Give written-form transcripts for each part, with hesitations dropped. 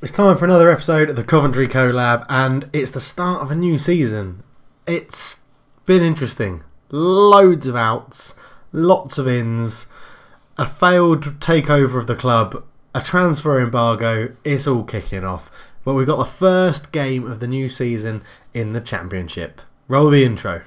It's time for another episode of the Coventry Collab, and it's the start of a new season. It's been interesting. Loads of outs, lots of ins, a failed takeover of the club, a transfer embargo. It's all kicking off. But we've got the first game of the new season in the Championship. Roll the intro.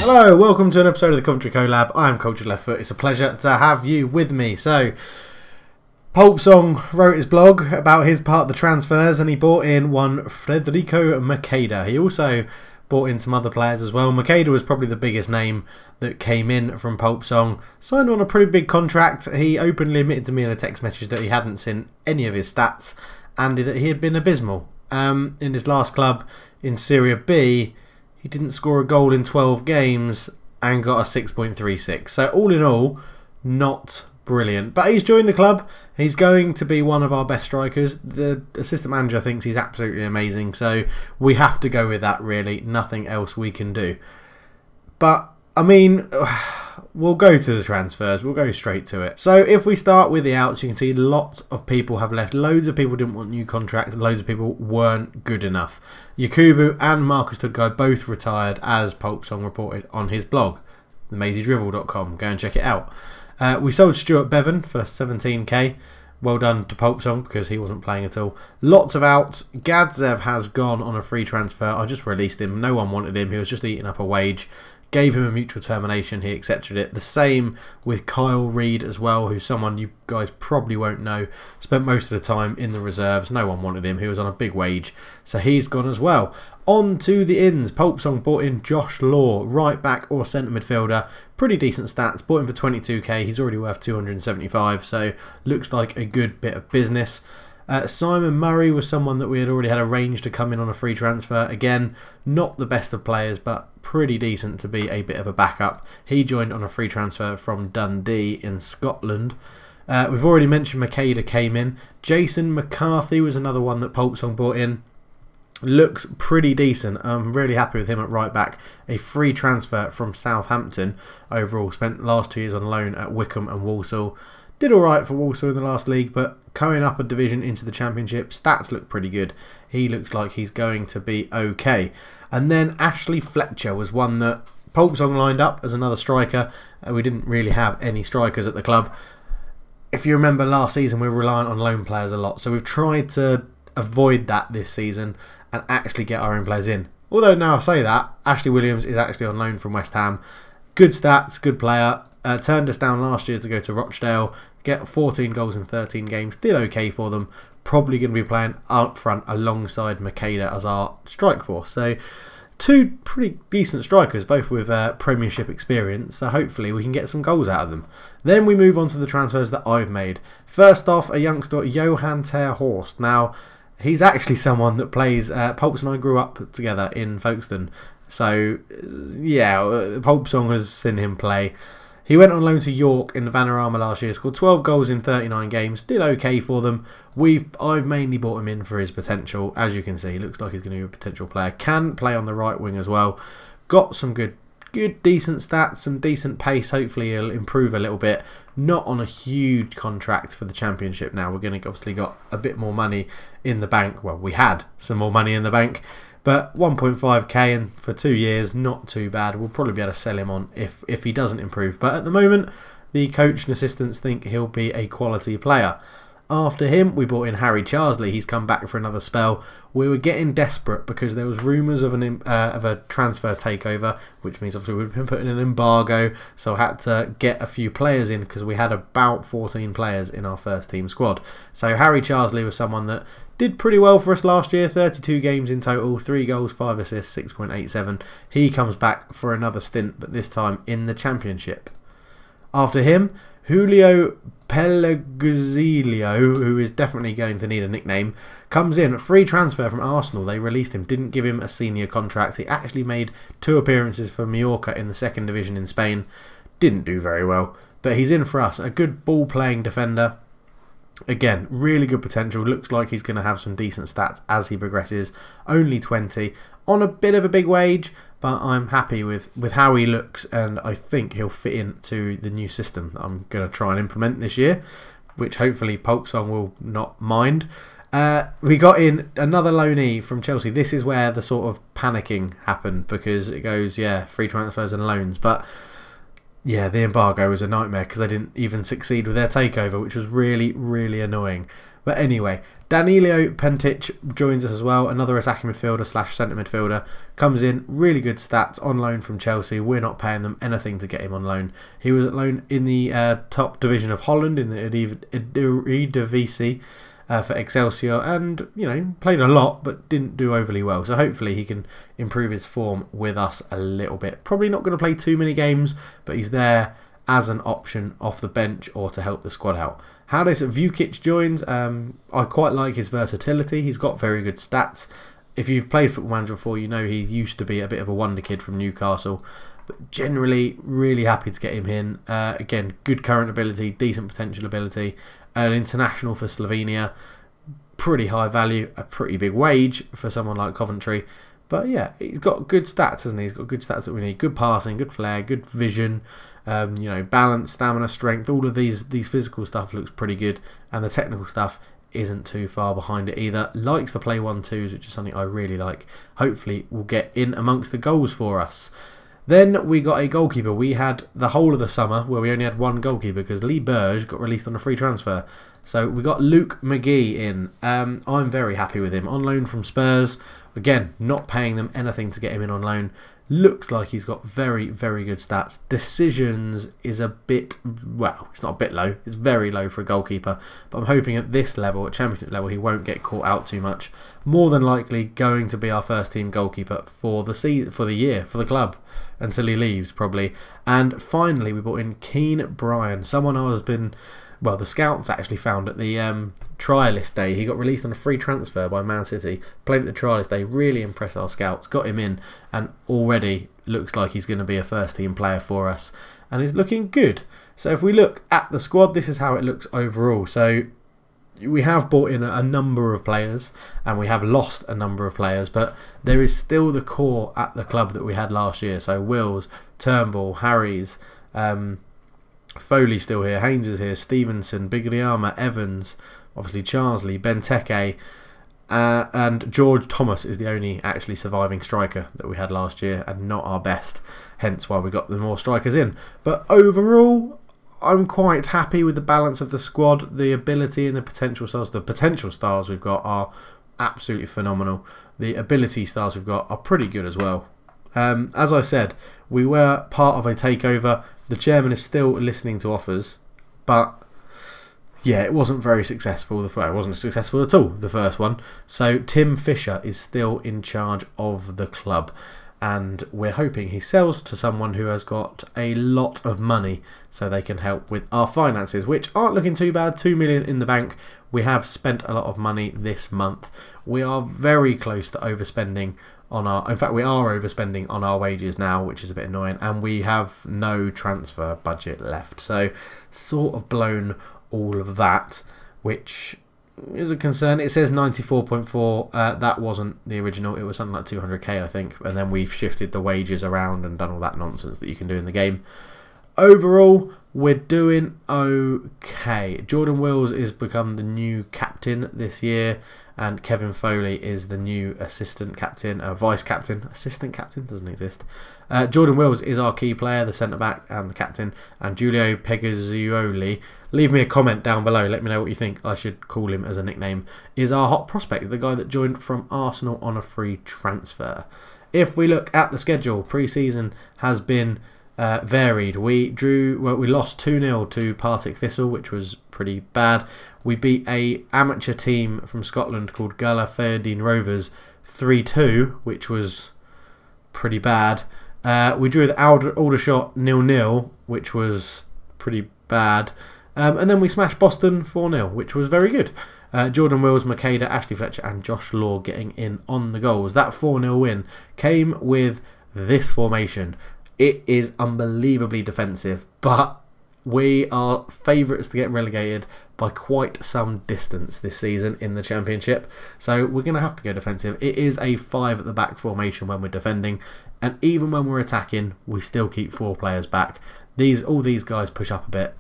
Hello, welcome to an episode of the Coventry Collab. I am Cultured Left Foot. It's a pleasure to have you with me. So, PulpSong wrote his blog about his part of the transfers, and he brought in one Federico Macheda. He also brought in some other players as well. Macheda was probably the biggest name that came in from PulpSong. Signed on a pretty big contract. He openly admitted to me in a text message that he hadn't seen any of his stats and that he had been abysmal. In his last club in Serie B, he didn't score a goal in 12 games and got a 6.36. So all in all, not brilliant. But he's joined the club. He's going to be one of our best strikers. The assistant manager thinks he's absolutely amazing. So we have to go with that, really. Nothing else we can do. But, I mean, we'll go to the transfers. We'll go straight to it. So if we start with the outs, you can see lots of people have left. Loads of people didn't want new contracts. Loads of people weren't good enough. Yakubu and Marcus Tudgai both retired, as PulpSong reported on his blog, themazydrivel.com. Go and check it out. We sold Stuart Bevan for 17k. Well done to PulpSong because he wasn't playing at all. Lots of outs. Gadzev has gone on a free transfer. I just released him. No one wanted him. He was just eating up a wage. Gave him a mutual termination. He accepted it. The same with Kyle Reid as well, who's someone you guys probably won't know. Spent most of the time in the reserves. No one wanted him. He was on a big wage. So he's gone as well. On to the ins. PulpSong bought in Josh Law, right back or centre midfielder. Pretty decent stats. Bought him for 22k. He's already worth 275. So looks like a good bit of business. Simon Murray was someone that we had already had arranged to come in on a free transfer. Again, not the best of players, but pretty decent to be a bit of a backup. He joined on a free transfer from Dundee in Scotland. We've already mentioned Macheda came in. Jason McCarthy was another one that PulpSong brought in. Looks pretty decent. I'm really happy with him at right back. A free transfer from Southampton overall. Spent last 2 years on loan at Wycombe and Walsall. Did alright for Walsall in the last league, but coming up a division into the Championship, stats look pretty good. He looks like he's going to be okay. And then Ashley Fletcher was one that PulpSong lined up as another striker. We didn't really have any strikers at the club. If you remember last season, we were reliant on loan players a lot. So we've tried to avoid that this season and actually get our own players in. Although now I say that, Ashley Williams is actually on loan from West Ham. Good stats, good player. Turned us down last year to go to Rochdale. Get 14 goals in 13 games. Did okay for them. Probably going to be playing up front alongside Macheda as our strike force. So two pretty decent strikers, both with Premiership experience. So hopefully we can get some goals out of them. Then we move on to the transfers that I've made. First off, a youngster, Johan Ter Horst. Now, he's actually someone that plays... Pulps and I grew up together in Folkestone. So, yeah, PulpSong has seen him play. He went on loan to York in the Vanarama last year, scored 12 goals in 39 games, did okay for them. I've mainly bought him in for his potential. As you can see, he looks like he's going to be a potential player. Can play on the right wing as well. Got some good decent stats, some decent pace. Hopefully he'll improve a little bit. Not on a huge contract for the Championship now. We're going to obviously got a bit more money in the bank. Well, we had some more money in the bank. But 1.5k and for 2 years, not too bad. We'll probably be able to sell him on if he doesn't improve. But at the moment, the coach and assistants think he'll be a quality player. After him, we brought in Harry Charsley. He's come back for another spell. We were getting desperate because there was rumours of a transfer takeover, which means obviously we've been putting an embargo. So I had to get a few players in because we had about 14 players in our first team squad. So Harry Charsley was someone that did pretty well for us last year. 32 games in total, 3 goals, 5 assists, 6.87. He comes back for another stint, but this time in the Championship. After him, Julio Pellegrino, who is definitely going to need a nickname, comes in. Free transfer from Arsenal. They released him, didn't give him a senior contract. He actually made 2 appearances for Mallorca in the 2nd division in Spain. Didn't do very well, but he's in for us. A good ball-playing defender. Again, really good potential. Looks like he's going to have some decent stats as he progresses. Only 20 on a bit of a big wage, but I'm happy with how he looks, and I think he'll fit into the new system that I'm going to try and implement this year, which hopefully PulpSong will not mind. We got in another loanee from Chelsea. This is where the sort of panicking happened, because it goes, yeah, free transfers and loans, but yeah, the embargo was a nightmare because they didn't even succeed with their takeover, which was really, really annoying. But anyway, Danilo Pentic joins us as well, another attacking midfielder / centre midfielder. Comes in, really good stats, on loan from Chelsea. We're not paying them anything to get him on loan. He was at loan in the top division of Holland, in the Eredivisie, for Excelsior, and played a lot but didn't do overly well, so hopefully he can improve his form with us a little bit. Probably not going to play too many games, but he's there as an option off the bench or to help the squad out. Hades Vukic joins. I quite like his versatility. He's got very good stats. If you've played Football Manager before, you know he used to be a bit of a wonder kid from Newcastle, but generally really happy to get him in. Again, good current ability, decent potential ability. An international for Slovenia, pretty high value, a pretty big wage for someone like Coventry. But yeah, he's got good stats, hasn't he? He's got good stats that we need. Good passing, good flair, good vision, balance, stamina, strength. All of these physical stuff looks pretty good, and the technical stuff isn't too far behind it either. Likes to play 1-2s, which is something I really like. Hopefully will get in amongst the goals for us. Then we got a goalkeeper. We had the whole of the summer where we only had one goalkeeper because Lee Burge got released on a free transfer. So we got Luke McGee in. I'm very happy with him. On loan from Spurs. Again, not paying them anything to get him in on loan. Looks like he's got very, very good stats. Decisions is a bit, well, it's not a bit low. It's very low for a goalkeeper. But I'm hoping at this level, at Championship level, he won't get caught out too much. More than likely going to be our first team goalkeeper for the season, for the year, for the club, until he leaves probably. And finally, we brought in Keane Bryan, someone I was been, well, the scouts actually found at the trialist day. He got released on a free transfer by Man City, played at the trialist day, really impressed our scouts, got him in, and already looks like he's going to be a first team player for us, and he's looking good. So if we look at the squad, this is how it looks overall. So we have brought in a number of players, and we have lost a number of players, but there is still the core at the club that we had last year. So Wills, Turnbull, Harries, Foley still here, Haynes is here, Stevenson, Bigliama, Evans, obviously Charsley, Benteke, and George Thomas is the only actually surviving striker that we had last year, and not our best, hence why we got the more strikers in. But overall, I'm quite happy with the balance of the squad, the ability and the potential stars. The potential stars we've got are absolutely phenomenal. The ability stars we've got are pretty good as well. As I said, we were part of a takeover. The chairman is still listening to offers, but yeah, it wasn't very successful. It wasn't successful at all, the first one. So Tim Fisher is still in charge of the club, and we're hoping he sells to someone who has got a lot of money so they can help with our finances, which aren't looking too bad. 2 million in the bank. We have spent a lot of money this month. We are very close to overspending on our, in fact we are overspending on our wages now, which is a bit annoying, and we have no transfer budget left, so sort of blown all of that, which is a concern. It says 94.4. That wasn't the original. It was something like 200k, I think, and then we've shifted the wages around and done all that nonsense that you can do in the game. Overall, we're doing okay. Jordan Wills is become the new captain this year, and Kevin Foley is the new assistant captain, vice captain. Assistant captain doesn't exist. Jordan Wills is our key player, the centre back and the captain, and Giulio Pegazzioli, leave me a comment down below, let me know what you think I should call him as a nickname, is our hot prospect, the guy that joined from Arsenal on a free transfer. If we look at the schedule, pre-season has been varied. We lost 2-0 to Partick Thistle, which was pretty bad. We beat a amateur team from Scotland called Gallaferdine Rovers 3-2, which was pretty bad. We drew with Aldershot 0-0, which was pretty bad. And then we smashed Boston 4-0, which was very good. Jordan Wills, Makeda, Ashley Fletcher and Josh Law getting in on the goals. That 4-0 win came with this formation. It is unbelievably defensive, but we are favourites to get relegated by quite some distance this season in the Championship. So we're going to have to go defensive. It is a 5 at the back formation when we're defending, and even when we're attacking, we still keep 4 players back. All these guys push up a bit,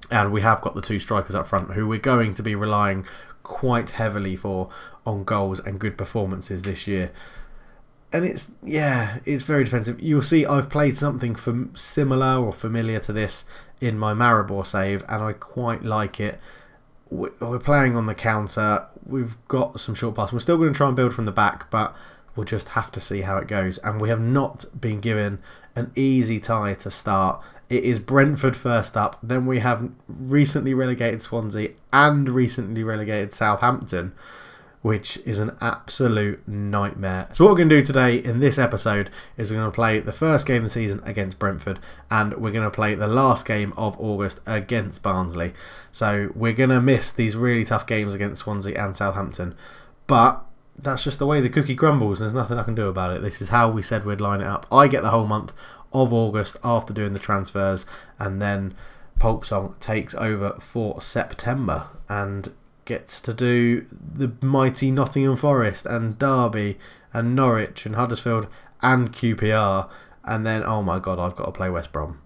and we have got the 2 strikers up front who we're going to be relying quite heavily on goals and good performances this year. And it's very defensive. You'll see I've played something similar or familiar to this in my Maribor save, and I quite like it. We're playing on the counter. We've got some short passes. We're still going to try and build from the back, but we'll just have to see how it goes. And we have not been given an easy tie to start. It is Brentford first up. Then we have recently relegated Swansea and recently relegated Southampton, which is an absolute nightmare. So what we're going to do today in this episode is we're going to play the first game of the season against Brentford, and we're going to play the last game of August against Barnsley. So we're going to miss these really tough games against Swansea and Southampton, but that's just the way the cookie crumbles, and there's nothing I can do about it. This is how we said we'd line it up. I get the whole month of August after doing the transfers, and then PulpSong takes over for September and gets to do the mighty Nottingham Forest and Derby and Norwich and Huddersfield and QPR, and then, oh my god, I've got to play West Brom.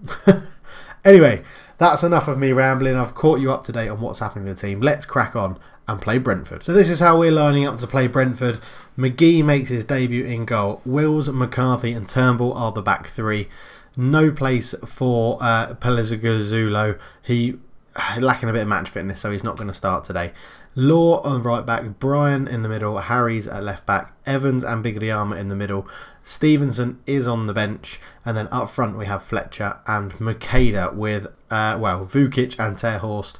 Anyway, that's enough of me rambling. I've caught you up to date on what's happening to the team. Let's crack on and play Brentford. So this is how we're lining up to play Brentford. McGee makes his debut in goal. Wills, McCarthy and Turnbull are the back 3. No place for Pelizzulo. He lacking a bit of match fitness, so he's not going to start today. Law on right back, Brian in the middle, Harry's at left back, Evans and Bigliama in the middle, Stevenson is on the bench, and then up front we have Fletcher and Makeda with Vukic and Terhorst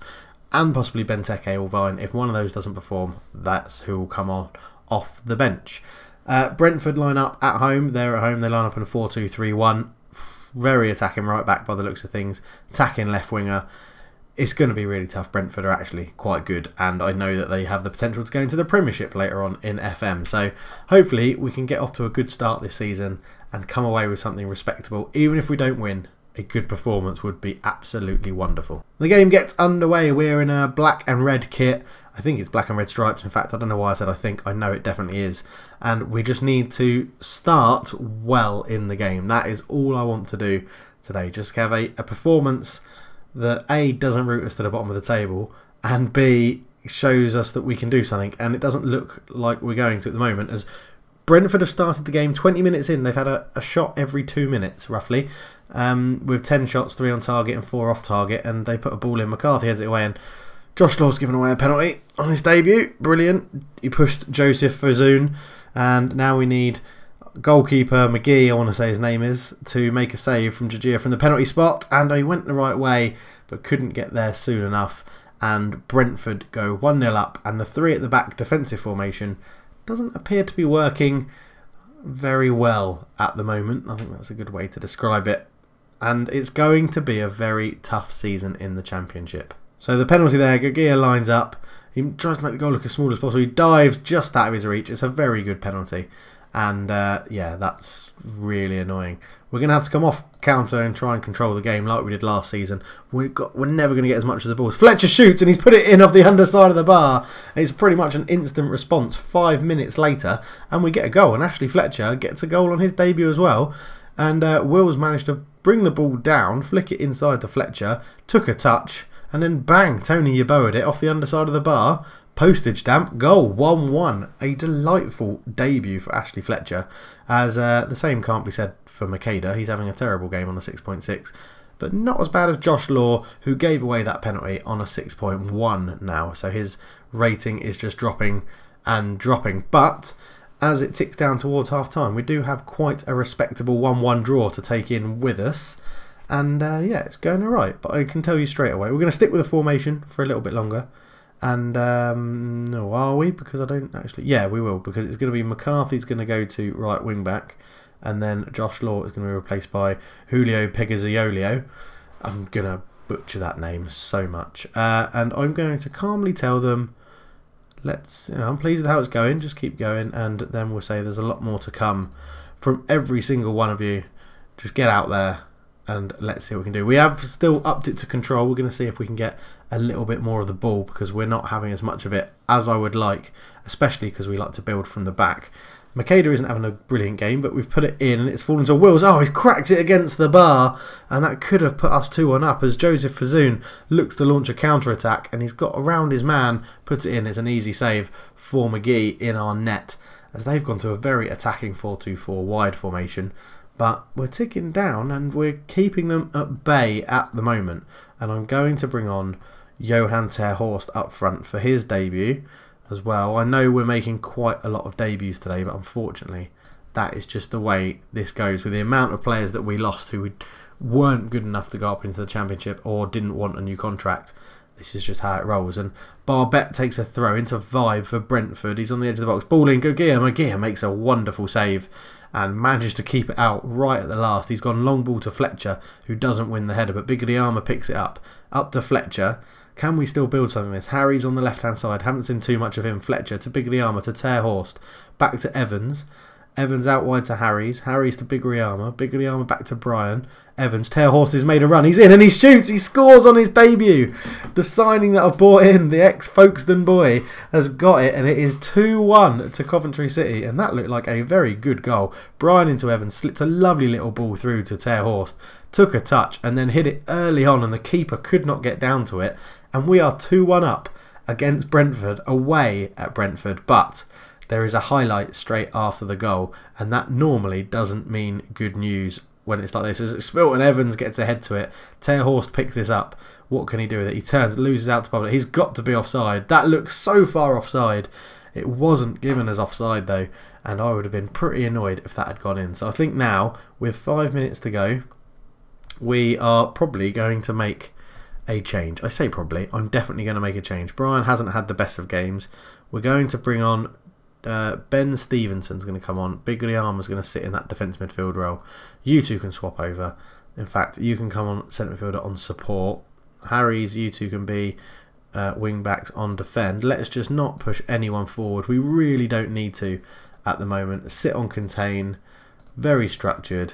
and possibly Benteke or Vine. If one of those doesn't perform, that's who will come on off the bench. Brentford line up at home. They're at home. They line up in a 4-2-3-1. Very attacking right back by the looks of things. Attacking left winger. It's going to be really tough. Brentford are actually quite good, and I know that they have the potential to go into the Premiership later on in FM. So hopefully we can get off to a good start this season and come away with something respectable. Even if we don't win, a good performance would be absolutely wonderful. The game gets underway. We're in a black and red kit. I think it's black and red stripes. In fact, I don't know why I said I think. I know it definitely is. And we just need to start well in the game. That is all I want to do today. Just have a performance that A, doesn't root us to the bottom of the table, and B, shows us that we can do something. And it doesn't look like we're going to at the moment, as Brentford have started the game 20 minutes in. They've had a shot every 2 minutes, roughly, with 10 shots, 3 on target and 4 off target, and they put a ball in. McCarthy heads it away, and Josh Law's given away a penalty on his debut. Brilliant. He pushed Joseph Fazoon, and now we need goalkeeper McGee, I want to say his name is, to make a save from Jajir from the penalty spot, and he went the right way but couldn't get there soon enough, and Brentford go 1-0 up, and the 3 at the back defensive formation doesn't appear to be working very well at the moment. I think that's a good way to describe it, and it's going to be a very tough season in the Championship. So the penalty there, Gaggia lines up, he tries to make the goal look as small as possible, he dives just out of his reach. It's a very good penalty. And yeah, that's really annoying. We're going to have to come off counter and try and control the game like we did last season. We're never going to get as much of the balls. Fletcher shoots and he's put it in off the underside of the bar. It's pretty much an instant response 5 minutes later, and we get a goal. And Ashley Fletcher gets a goal on his debut as well. And Wills managed to bring the ball down, flick it inside to Fletcher, took a touch, and then bang, Tony Yeboah'd it off the underside of the bar. Postage stamp, goal, 1-1. A delightful debut for Ashley Fletcher, as the same can't be said for Makeda. He's having a terrible game on a 6.6, but not as bad as Josh Law, who gave away that penalty on a 6.1 now. So his rating is just dropping and dropping. But as it ticks down towards half-time, we do have quite a respectable 1-1 draw to take in with us. And yeah, it's going all right. But I can tell you straight away, we're going to stick with the formation for a little bit longer. And no, are we? Because I don't actually. Yeah, we will, because it's going to be McCarthy's going to go to right wing back, and then Josh Law is going to be replaced by Julio Pegaziolio. I'm going to butcher that name so much, and I'm going to calmly tell them, let's. I'm pleased with how it's going. Just keep going, and then we'll say there's a lot more to come from every single one of you. Just get out there and let's see what we can do. We have still upped it to control. We're going to see if we can get a little bit more of the ball, because we're not having as much of it as I would like, especially because we like to build from the back. Makeda isn't having a brilliant game, but we've put it in and it's fallen to Wills. Oh, he's cracked it against the bar, and that could have put us 2-1 up as Joseph Fazoon looks to launch a counter-attack, and he's got around his man, puts it in. It's an easy save for McGee in our net, as they've gone to a very attacking 4-2-4 wide formation. But we're ticking down and we're keeping them at bay at the moment. And I'm going to bring on Johan ter Horst up front for his debut as well. I know we're making quite a lot of debuts today, but unfortunately that is just the way this goes with the amount of players that we lost who weren't good enough to go up into the Championship or didn't want a new contract. This is just how it rolls. And Barbet takes a throw into Vibe for Brentford. He's on the edge of the box. Ball in. Maguire makes a wonderful save and managed to keep it out right at the last. He's gone long ball to Fletcher, who doesn't win the header, but Bigliama picks it up. Up to Fletcher. Can we still build something like this? Harry's on the left-hand side. Haven't seen too much of him. Fletcher to Bigliama to ter Horst. Back to Evans. Evans out wide to Harry's. Harry's to Bigliama. Bigliama back to Brian. Evans. ter Horst has made a run. He's in and he shoots. He scores on his debut. The signing that I've brought in, the ex-Folkestone boy, has got it. And it is 2-1 to Coventry City. And that looked like a very good goal. Brian into Evans. Slipped a lovely little ball through to ter Horst. Took a touch and then hit it early on. And the keeper could not get down to it. And we are 2-1 up against Brentford, away at Brentford. But there is a highlight straight after the goal, and that normally doesn't mean good news when it's like this. As Spilton Evans gets ahead to it, ter Horst picks this up. What can he do with it? He turns, loses out to public. He's got to be offside. That looks so far offside. It wasn't given as offside though, and I would have been pretty annoyed if that had gone in. So I think now, with 5 minutes to go, we are probably going to make a change. I say probably. I'm definitely going to make a change. Brian hasn't had the best of games. We're going to bring on Ben Stevenson's going to come on. Bigliama's going to sit in that defence midfield role. You two can swap over. In fact, you can come on centre midfielder on support. Harry's, you two can be wing backs on defend. Let's just not push anyone forward. We really don't need to at the moment. Sit on contain. Very structured.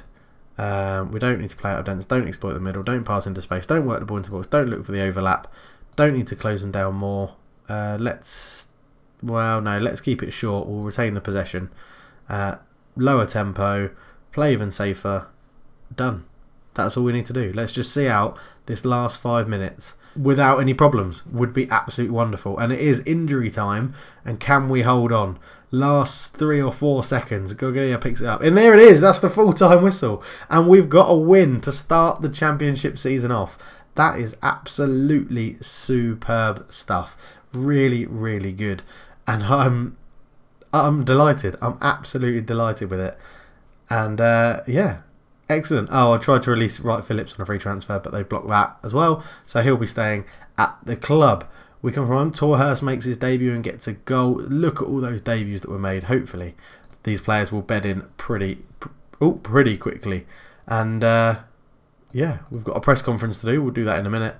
We don't need to play out of dense. Don't exploit the middle. Don't pass into space. Don't work the ball into box. Don't look for the overlap. Don't need to close them down more. Well, no, let's keep it short. We'll retain the possession. Lower tempo. Play even safer. Done. That's all we need to do. Let's just see out this last 5 minutes without any problems. Would be absolutely wonderful. And it is injury time. And can we hold on? Last 3 or 4 seconds. Gogelia picks it up. And there it is. That's the full-time whistle. And we've got a win to start the Championship season off. That is absolutely superb stuff. Really, really good. And I'm delighted. I'm absolutely delighted with it. And yeah, excellent. Oh, I tried to release Wright Phillips on a free transfer, but they blocked that as well. So he'll be staying at the club. We come from Torhurst makes his debut and gets a goal. Look at all those debuts that were made. Hopefully, these players will bed in pretty quickly. And yeah, we've got a press conference to do. We'll do that in a minute.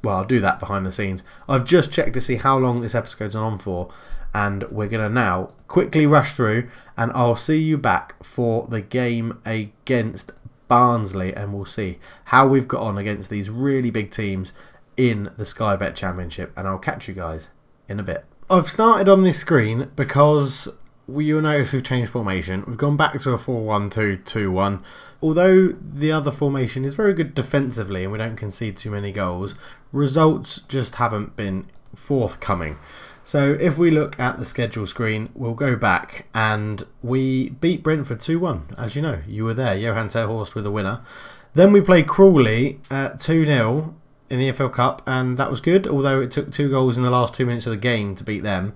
Well, I'll do that behind the scenes. I've just checked to see how long this episode's on for, and we're going to now quickly rush through, and I'll see you back for the game against Barnsley, and we'll see how we've got on against these really big teams in the Sky Bet Championship, and I'll catch you guys in a bit. I've started on this screen because you'll notice we've changed formation. We've gone back to a 4-1-2-2-1. Although the other formation is very good defensively and we don't concede too many goals, results just haven't been forthcoming. So if we look at the schedule screen, we'll go back and we beat Brentford 2-1. As you know, you were there. Johan ter Horst with a winner. Then we played Crawley 2-0 in the EFL Cup, and that was good, although it took 2 goals in the last 2 minutes of the game to beat them.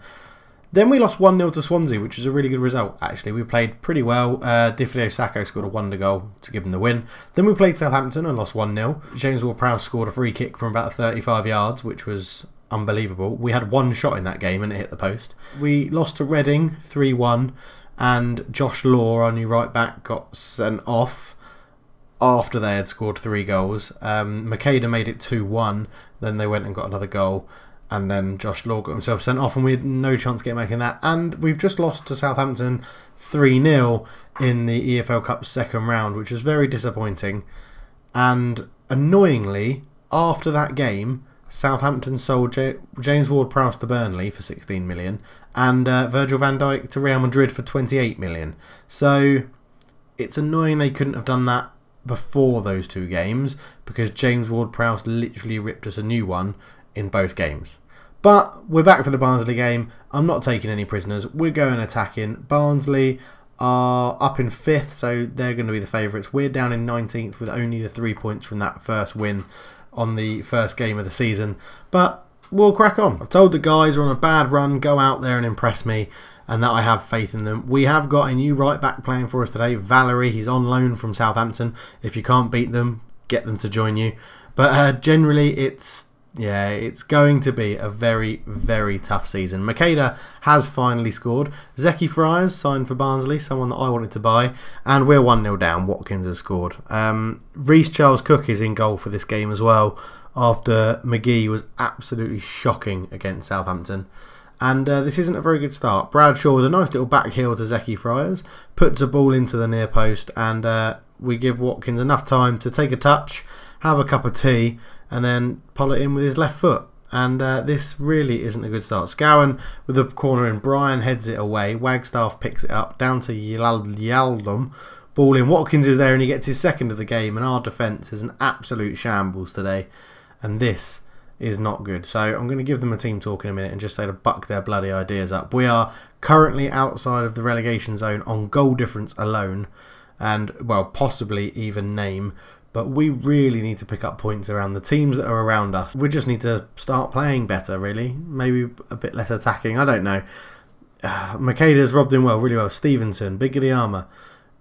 Then we lost 1-0 to Swansea, which was a really good result, actually. We played pretty well. Difidio Sacco scored a wonder goal to give them the win. Then we played Southampton and lost 1-0. James Ward-Prowse scored a free kick from about 35 yards, which was unbelievable. We had 1 shot in that game and it hit the post. We lost to Reading 3-1, and Josh Law, our new right back, got sent off after they had scored 3 goals. Makeda made it 2-1, then they went and got another goal. And then Josh Law got himself sent off, and we had no chance of getting back in that. And we've just lost to Southampton 3-0 in the EFL Cup second round, which was very disappointing. And annoyingly, after that game, Southampton sold James Ward-Prowse to Burnley for 16 million and Virgil van Dijk to Real Madrid for 28 million. So it's annoying they couldn't have done that before those two games, because James Ward-Prowse literally ripped us a new one in both games. But we're back for the Barnsley game. I'm not taking any prisoners. We're going attacking. Barnsley are up in 5th, so they're going to be the favourites. We're down in 19th with only the 3 points from that first win on the first game of the season. But we'll crack on. I've told the guys are on a bad run, go out there and impress me, and that I have faith in them. We have got a new right back playing for us today, Valerie. He's on loan from Southampton. If you can't beat them, get them to join you. But generally, it's going to be a very, very tough season. Makeda has finally scored. Zeki Friars signed for Barnsley, someone that I wanted to buy. And we're 1-0 down. Watkins has scored. Reece Charles-Cook is in goal for this game as well, after McGee was absolutely shocking against Southampton. And this isn't a very good start. Bradshaw with a nice little back heel to Zeki Friars, puts a ball into the near post, and we give Watkins enough time to take a touch, have a cup of tea, and then pull it in with his left foot. And this really isn't a good start. Scowen with a corner in. Brian heads it away. Wagstaff picks it up. Down to Yaldum. Ball in. Watkins is there and he gets his second of the game. And our defence is an absolute shambles today. And this is not good. So I'm going to give them a team talk in a minute and just say to buck their bloody ideas up. We are currently outside of the relegation zone on goal difference alone. And, well, possibly even name. But we really need to pick up points around the teams that are around us. We just need to start playing better, really. Maybe a bit less attacking. I don't know. Makeda's robbed him really well. Stevenson, Big Guillermo,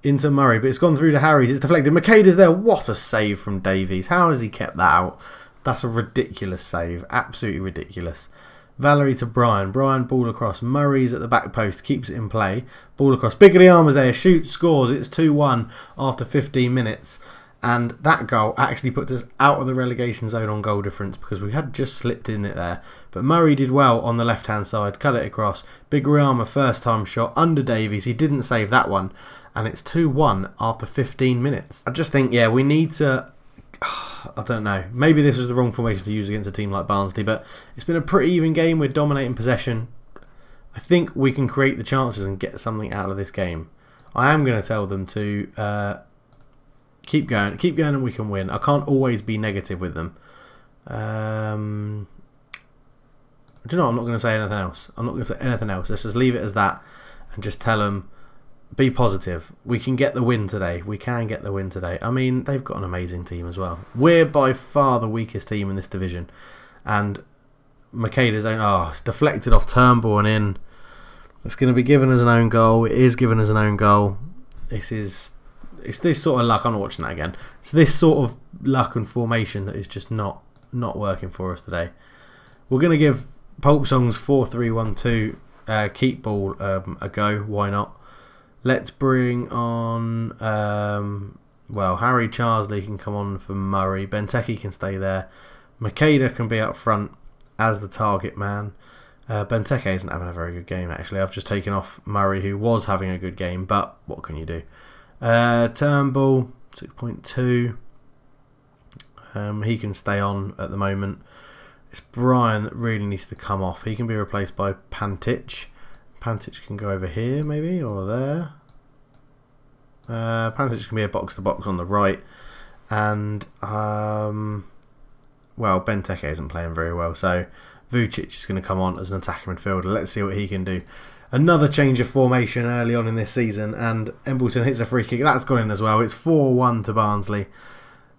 into Murray. But it's gone through to Harries. It's deflected. Makeda's there. What a save from Davies. How has he kept that out? That's a ridiculous save. Absolutely ridiculous. Valerie to Brian. Brian ball across. Murray's at the back post. Keeps it in play. Ball across. Big Guillermo's there. Shoots. Scores. It's 2-1 after 15 minutes. And that goal actually puts us out of the relegation zone on goal difference because we had just slipped in it there. But Murray did well on the left-hand side, cut it across. Big Guillermo first-time shot under Davies. He didn't save that one. And it's 2-1 after 15 minutes. I just think, yeah, we need to... I don't know. Maybe this was the wrong formation to use against a team like Barnsley, but it's been a pretty even game. We're dominating possession. I think we can create the chances and get something out of this game. I am going to tell them to... keep going and we can win. I can't always be negative with them. Do you know what? I'm not going to say anything else. I'm not going to say anything else. Let's just leave it as that and just tell them, be positive. We can get the win today. We can get the win today. I mean, they've got an amazing team as well. We're by far the weakest team in this division. And Makeda's own... Oh, it's deflected off Turnbull and in. It's going to be given as an own goal. It is given as an own goal. It's this sort of luck. I'm not watching that again. It's this sort of luck and formation that is just not working for us today. We're going to give PulpSong's 4-3-1-2 keep ball a go. Why not? Let's bring on... well, Harry Charsley can come on for Murray. Benteke can stay there. Makeda can be up front as the target man. Benteke isn't having a very good game, actually. I've just taken off Murray, who was having a good game, but what can you do? Turnbull 6.2. He can stay on at the moment. It's Brian that really needs to come off. He can be replaced by Pantic. Pantic can go over here maybe, or there. Pantic can be a box to box on the right. And well, Benteke isn't playing very well, so Vucic is going to come on as an attacking midfielder. Let's see what he can do. Another change of formation early on in this season, and Embleton hits a free kick. That's gone in as well. It's 4-1 to Barnsley.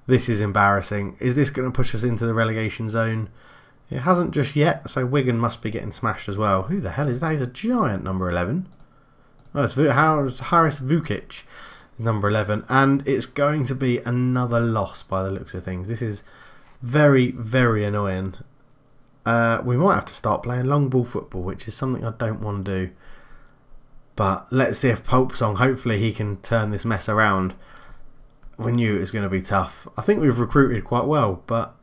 This is embarrassing. Is this going to push us into the relegation zone? It hasn't just yet, so Wigan must be getting smashed as well. Who the hell is that? He's a giant, number 11. Oh, it's Haris Vukic, number 11. And it's going to be another loss by the looks of things. This is very, very annoying. We might have to start playing long ball football, which is something I don't want to do. But let's see if PulpSong, hopefully he can turn this mess around. We knew it was going to be tough. I think we've recruited quite well, but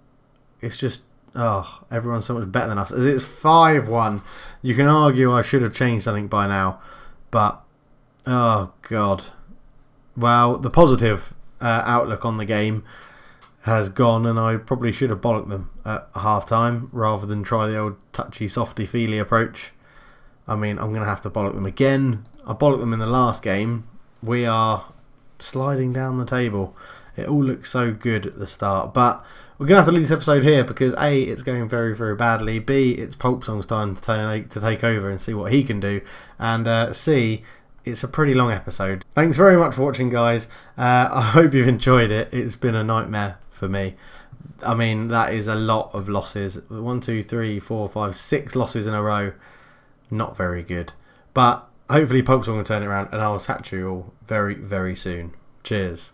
it's just, oh, everyone's so much better than us. As it's 5-1, you can argue I should have changed something by now. But, oh, God. Well, the positive outlook on the game, has gone, and I probably should have bollocked them at half time rather than try the old touchy softy feely approach. I mean, I'm going to have to bollock them again. I bollocked them in the last game. We are sliding down the table. It all looks so good at the start, but we're going to have to leave this episode here because A, it's going very, very badly. B, it's PulpSong's time to take over and see what he can do. And C, it's a pretty long episode. Thanks very much for watching, guys. I hope you've enjoyed it. It's been a nightmare for me. I mean, that is a lot of losses. 1, 2, 3, 4, 5, 6 losses in a row. Not very good. But hopefully PulpSong will turn it around, and I will catch you all very, very soon. Cheers.